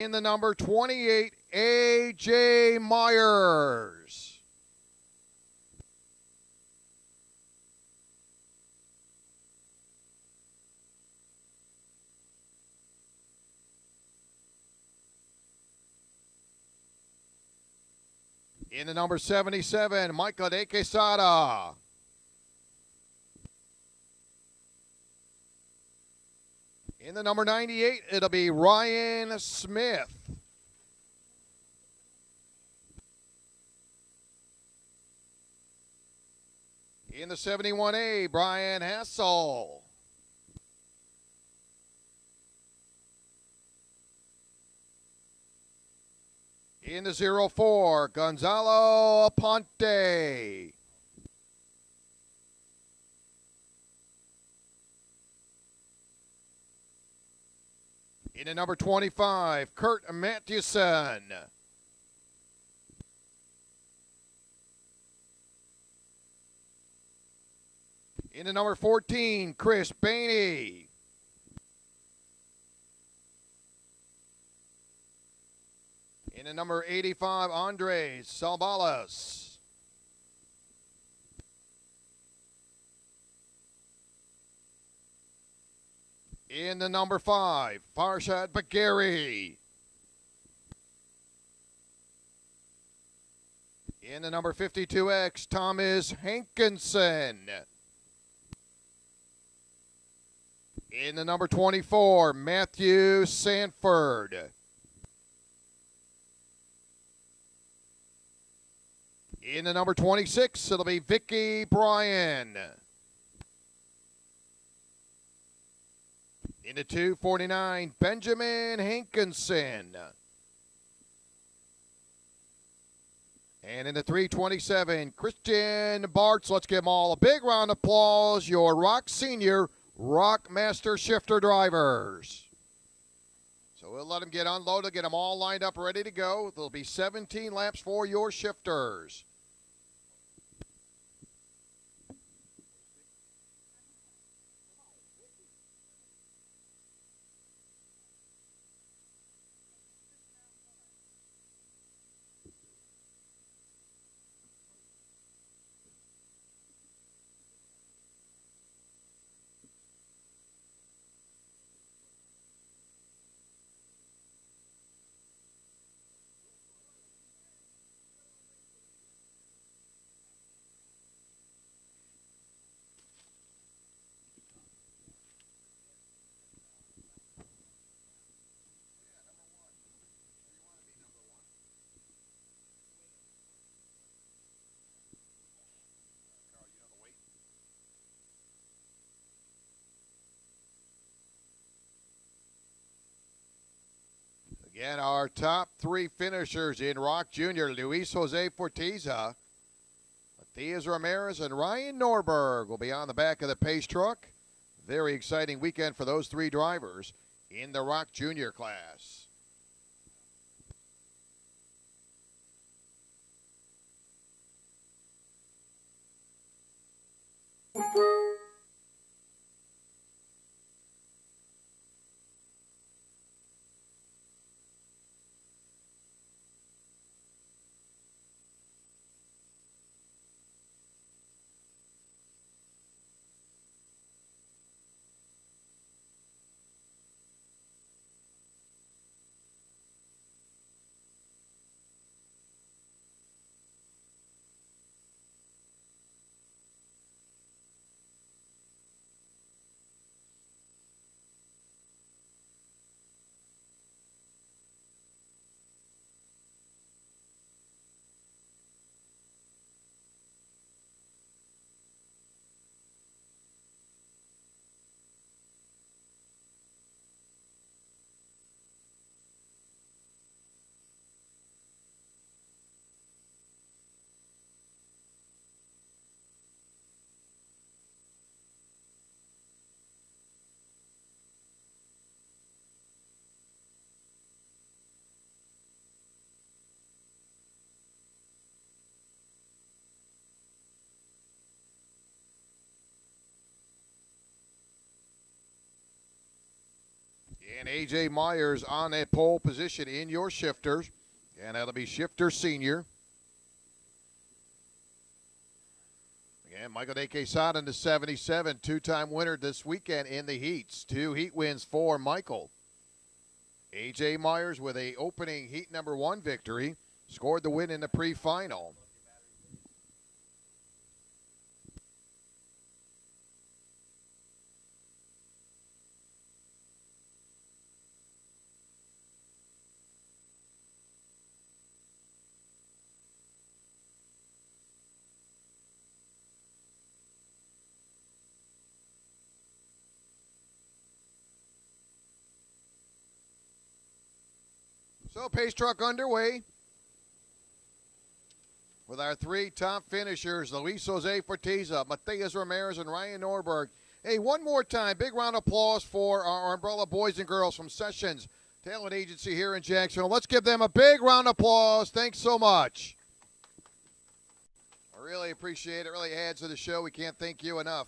In the number 28, A.J. Myers. In the number 77, Michael De Quesada. In the number 98, it'll be Ryan Smith. In the 71A, Brian Hassel. In the 04, Gonzalo Aponte. In the number 25, Kurt Matthewson. In the number 14, Chris Bainey. In the number 85, Andres Salbalas. In the number 5, Farshad Bagheri. In the number 52X, Thomas Hankinson. In the number 24, Matthew Sanford. In the number 26, it'll be Vicky Bryan. In the 249, Benjamin Hankinson. And in the 327, Christian Bartz. Let's give them all a big round of applause. Your Rock Senior Rockmaster shifter drivers. So we'll let them get unloaded, get them all lined up, ready to go. There'll be 17 laps for your shifters. Again, our top 3 finishers in Rock Jr., Luis Jose Fortiza, Matias Ramirez, and Ryan Norberg will be on the back of the pace truck. Very exciting weekend for those 3 drivers in the Rock Jr. class. And A.J. Myers on that pole position in your shifters. And that'll be Shifter Senior. Again, Michael De Quesada in the 77, two-time winner this weekend in the heats. 2 heat wins for Michael. A.J. Myers with a opening heat number 1 victory. Scored the win in the pre-final. So pace truck underway with our 3 top finishers, Luis Jose Fortiza, Mateus Ramirez, and Ryan Norberg. Hey, one more time, big round of applause for our umbrella boys and girls from Sessions Talent Agency here in Jacksonville. Let's give them a big round of applause. Thanks so much. I really appreciate it. It really adds to the show. We can't thank you enough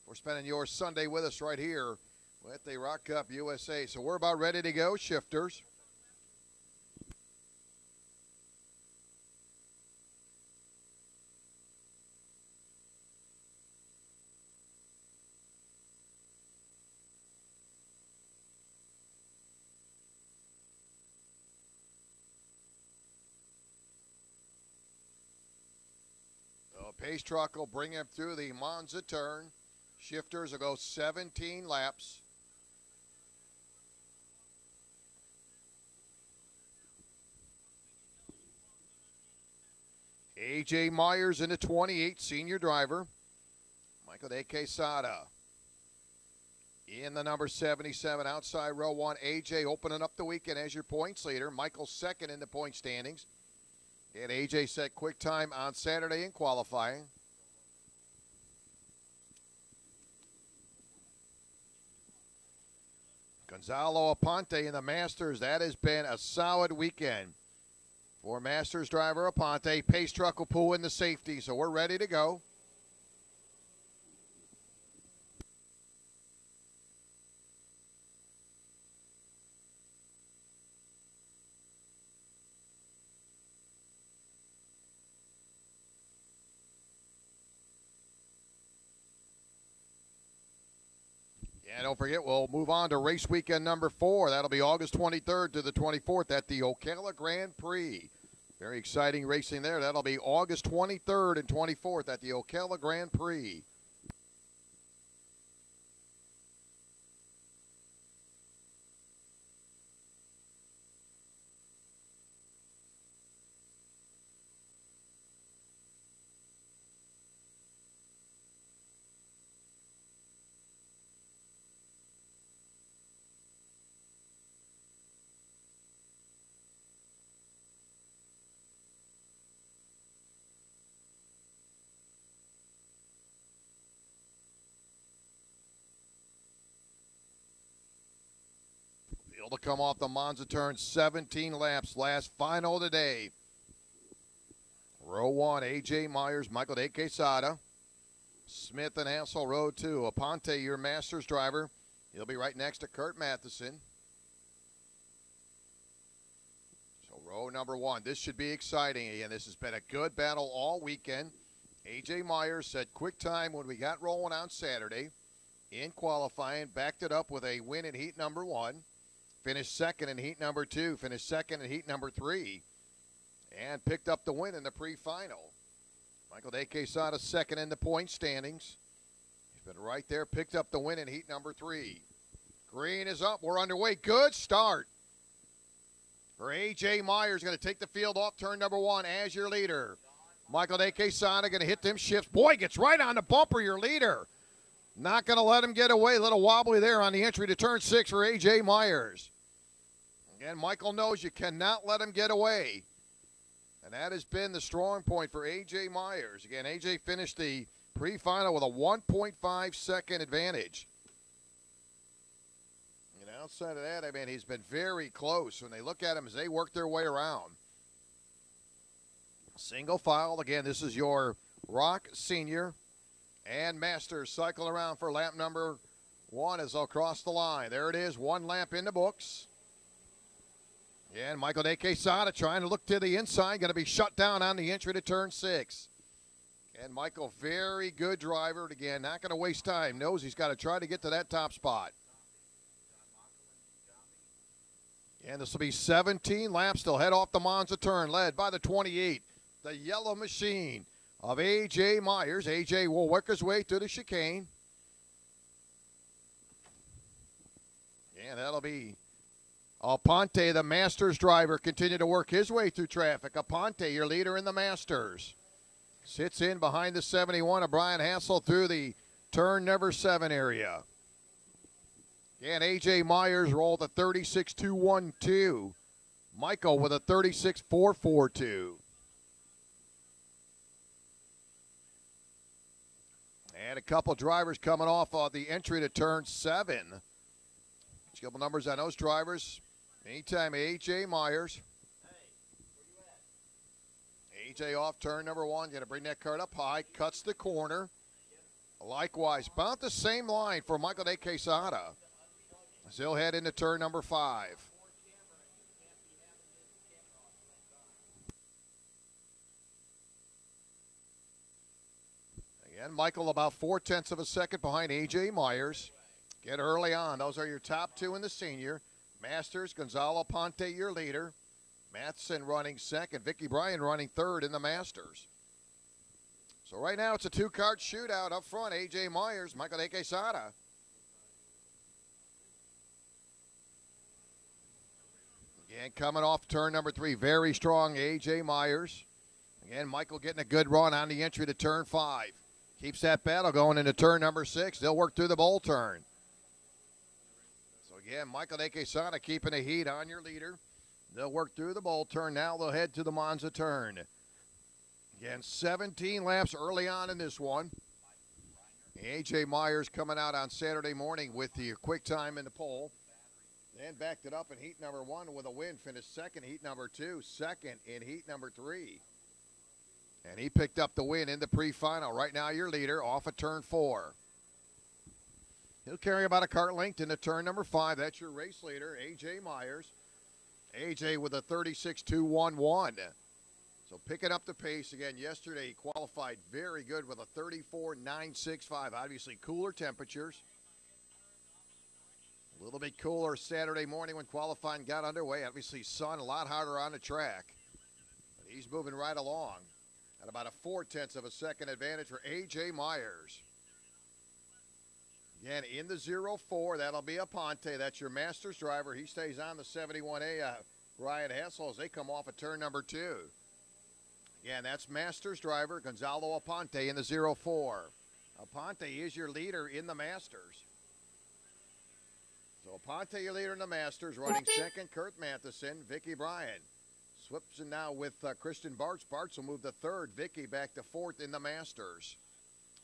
for spending your Sunday with us right here with the Rock Cup USA. So we're about ready to go, shifters. Pace truck will bring him through the Monza turn. Shifters will go 17 laps. A.J. Myers in the 28, senior driver. Michael De Quesada in the number 77, outside row 1. A.J. opening up the weekend as your points leader. Michael second in the point standings. And A.J. set quick time on Saturday in qualifying. Gonzalo Aponte in the Masters. That has been a solid weekend for Masters driver Aponte. Pace truck will pull in the safety, so we're ready to go. And don't forget, we'll move on to race weekend number 4. That'll be August 23rd to the 24th at the Ocala Grand Prix. Very exciting racing there. That'll be August 23rd and 24th at the Ocala Grand Prix. Able to come off the Monza turn, 17 laps, last final today. Row 1, A.J. Myers, Michael De Quesada. Smith and Hassel, row 2. Aponte, your Masters driver. He'll be right next to Kurt Matheson. So row number 1. This should be exciting. Again, this has been a good battle all weekend. A.J. Myers set quick time when we got rolling on Saturday. In qualifying, backed it up with a win in heat number 1. Finished second in heat number 2. Finished second in heat number 3. And picked up the win in the pre-final. Michael De Quesada second in the point standings. He's been right there. Picked up the win in heat number 3. Green is up. We're underway. Good start for A.J. Myers. Going to take the field off turn number 1 as your leader. Michael De Quesada going to hit them shifts. Boy, gets right on the bumper, your leader. Not going to let him get away. A little wobbly there on the entry to turn 6 for A.J. Myers. Again, Michael knows you cannot let him get away. And that has been the strong point for A.J. Myers. Again, A.J. finished the pre-final with a 1.5 second advantage. And outside of that, I mean, he's been very close when they look at him as they work their way around. Single file. Again, this is your Rock Senior and Masters cycle around for lap number one as they'll cross the line. There it is, 1 lap in the books. And Michael De Quesada trying to look to the inside, going to be shut down on the entry to turn 6. And Michael, very good driver. Again, not going to waste time. Knows he's got to try to get to that top spot. And this will be 17 laps. They'll head off the Monza turn, led by the 28, the yellow machine of A.J. Myers. A.J. will work his way through the chicane. And that'll be Aponte, the Masters driver, continue to work his way through traffic. Aponte, your leader in the Masters. Sits in behind the 71 of Brian Hassel through the turn number 7 area. And A.J. Myers rolled a 36.212. Michael with a 36.442. And a couple drivers coming off of the entry to turn 7. A couple numbers on those drivers. Anytime A.J. Myers. A.J. off turn number 1. Going to bring that cart up high. Cuts the corner. Likewise, about the same line for Michael De Quesada. As he'll head into turn number 5. Again, Michael about 0.4 of a second behind A.J. Myers. Get early on. Those are your top 2 in the senior. Masters, Gonzalo Ponte, your leader. Matheson running 2nd. Vicky Bryan running 3rd in the Masters. So right now it's a 2-cart shootout up front. A.J. Myers, Michael De Quesada. Again, coming off turn number 3, very strong A.J. Myers. Again, Michael getting a good run on the entry to turn 5. Keeps that battle going into turn number 6. They'll work through the bowl turn. So again, Michael De Quesada keeping the heat on your leader. They'll work through the bowl turn. Now they'll head to the Monza turn. Again, 17 laps early on in this one. A.J. Myers coming out on Saturday morning with the quick time in the pole. Then backed it up in heat number 1 with a win. Finished 2nd, heat number 2. 2nd in heat number 3. And he picked up the win in the pre-final. Right now your leader off of turn 4. He'll carry about a cart length into turn number 5. That's your race leader, A.J. Myers. A.J. with a 36.211. So picking up the pace again. Yesterday he qualified very good with a 34.965. Obviously cooler temperatures. A little bit cooler Saturday morning when qualifying got underway. Obviously sun a lot harder on the track. But he's moving right along. At about a 0.4 of a second advantage for A.J. Myers. Again, in the 0-4, that'll be Aponte. That's your Masters driver. He stays on the 71A, Ryan Hassel, as they come off of turn number 2. Again, that's Masters driver Gonzalo Aponte in the 0-4. Aponte is your leader in the Masters. So Aponte, your leader in the Masters, running 2nd, Kurt Matheson, Vicky Bryan. Swips in now with Christian Bartz. Bartz will move to 3rd. Vicky back to 4th in the Masters.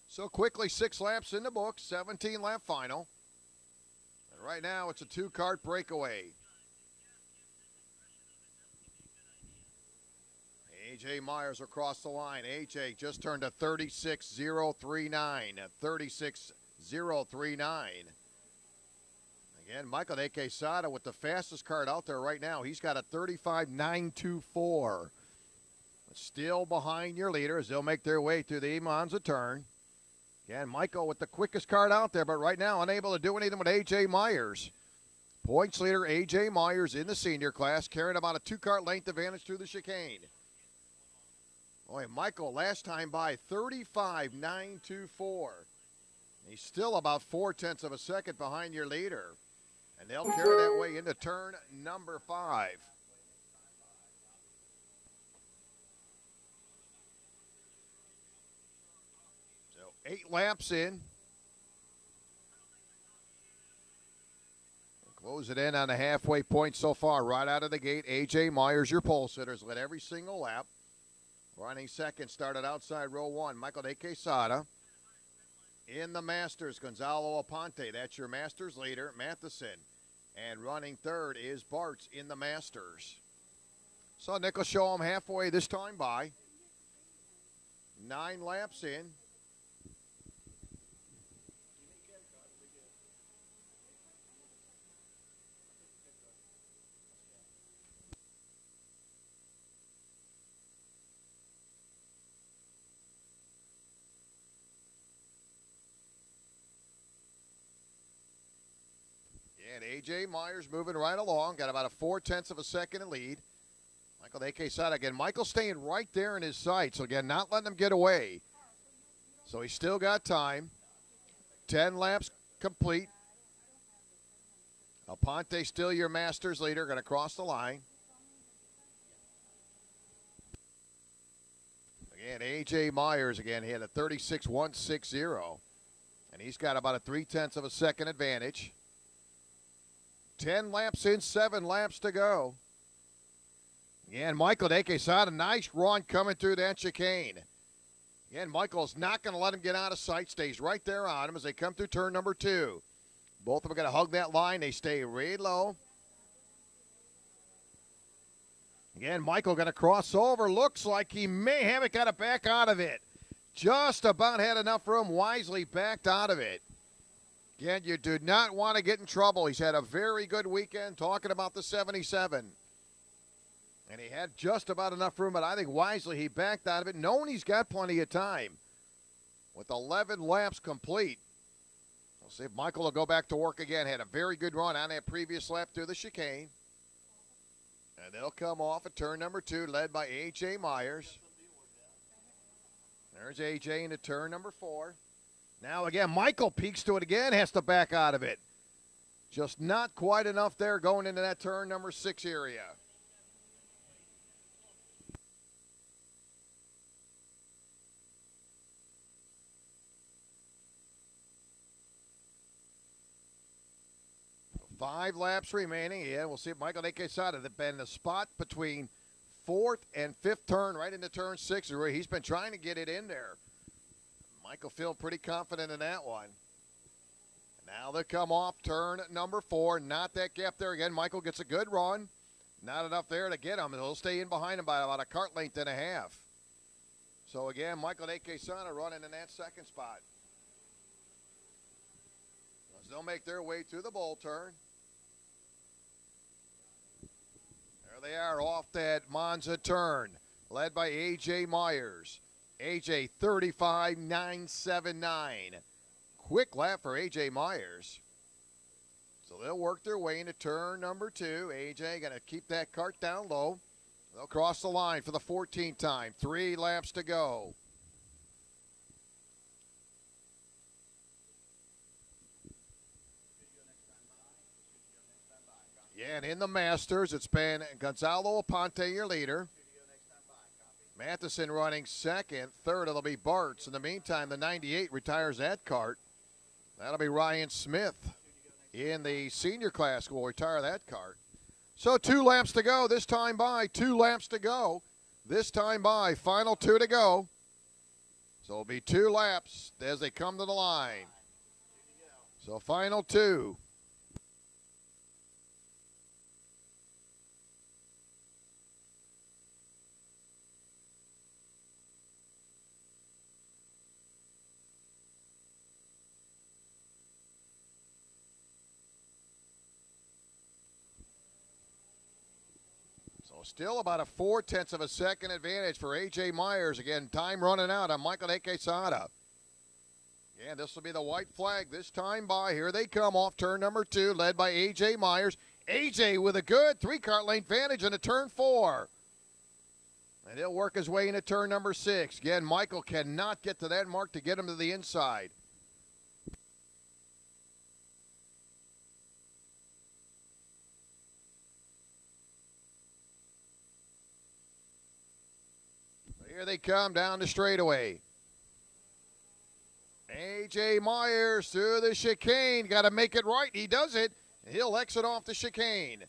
So quickly, 6 laps in the books, 17-lap final. And right now it's a 2-cart breakaway. A.J. Myers across the line. A.J. just turned a 36.039. 36.039. Again, Michael De Quesada with the fastest cart out there right now. He's got a 35.924. Still behind your leader as they'll make their way through the Monza turn. Again, Michael with the quickest cart out there, but right now unable to do anything with A.J. Myers. Points leader A.J. Myers in the senior class, carrying about a 2-cart length advantage through the chicane. Boy, Michael last time by 35.924. He's still about 0.4 of a second behind your leader. And they'll carry that way into turn number 5. So 8 laps in. We'll close it in on the halfway point so far. Right out of the gate, A.J. Myers, your pole sitters, led every single lap. Running 2nd, started outside row 1, Michael De Quesada. In the Masters, Gonzalo Aponte. That's your Masters leader, Matheson. And running 3rd is Bartz in the Masters. So Nick will show him halfway this time by. 9 laps in. And A.J. Myers moving right along. Got about a 0.4 of a second in lead. Michael De Quesada again. Michael staying right there in his sights. So again, not letting him get away. So he's still got time. 10 laps complete. Aponte still your Masters leader. Going to cross the line. Again, A.J. Myers again. He had a 36.160. And he's got about a 0.3 of a second advantage. 10 laps in, 7 laps to go. Again, Michael De Quesada, nice run coming through that chicane. Again, Michael's not going to let him get out of sight. Stays right there on him as they come through turn number 2. Both of them are going to hug that line. They stay really low. Again, Michael going to cross over. Looks like he may have it, got it back out of it. Just about had enough room. Wisely backed out of it. Again, you do not want to get in trouble. He's had a very good weekend talking about the 77. And he had just about enough room, but I think wisely he backed out of it, knowing he's got plenty of time. With 11 laps complete. We'll see if Michael will go back to work again. Had a very good run on that previous lap through the chicane. And they'll come off at turn number 2, led by A.J. Myers. There's A.J. into turn number 4. Now again, Michael peeks to it again, has to back out of it. Just not quite enough there going into that turn number 6 area. So 5 laps remaining. Yeah, we'll see if Michael De Quesada has been the spot between 4th and 5th turn right into turn 6 where he's been trying to get it in there. Michael feeling pretty confident in that one. Now they come off turn number 4. Not that gap there again. Michael gets a good run. Not enough there to get him. He'll stay in behind him by about a cart length and a half. So again, Michael De Quesada running in that second spot. As they'll make their way through the bowl turn. There they are off that Monza turn, led by A.J. Myers. A.J. 35.979. Quick lap for A.J. Myers. So they'll work their way into turn number 2. A.J. going to keep that cart down low. They'll cross the line for the 14th time. 3 laps to go. Yeah, and in the Masters, it's been Gonzalo Aponte, your leader. Matheson running second. Third, it'll be Bartz. In the meantime, the 98 retires that cart. That'll be Ryan Smith in the senior class will retire that cart. So 2 laps to go. This time by. 2 laps to go. This time by. Final 2 to go. So it'll be 2 laps as they come to the line. So final 2. Still about a 0.4 of a second advantage for A.J. Myers. Again, time running out on Michael De Quesada. Again, this will be the white flag this time by. Here they come off turn number 2, led by A.J. Myers. A.J. with a good 3-cart lane advantage into turn 4. And he'll work his way into turn number 6. Again, Michael cannot get to that mark to get him to the inside. Here they come down the straightaway. A.J. Myers through the chicane. Got to make it right. He does it. He'll exit off the chicane.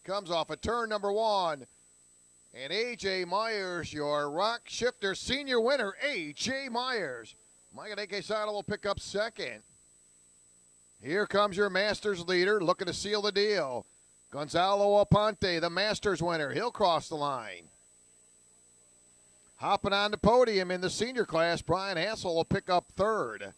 Comes off of turn number 1. And A.J. Myers, your Rock Shifter senior winner, A.J. Myers. Michael De Quesada will pick up second. Here comes your Masters leader looking to seal the deal. Gonzalo Aponte, the Masters winner. He'll cross the line. Hopping on the podium in the senior class, Brian Hassel will pick up 3rd.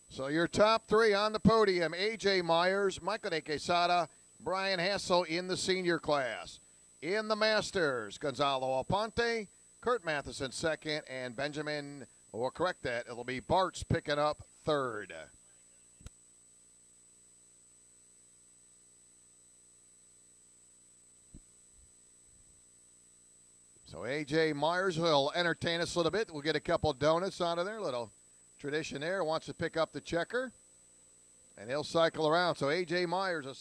So your top 3 on the podium, A.J. Myers, Michael De Quesada, Brian Hassel in the senior class. In the Masters, Gonzalo Aponte, Kurt Matheson 2nd, and Benjamin, we'll correct that, it'll be Bartz picking up 3rd. So A.J. Myers will entertain us a little bit. We'll get a couple donuts out of there. Little tradition there. Wants to pick up the checker. And he'll cycle around. So A.J. Myers, a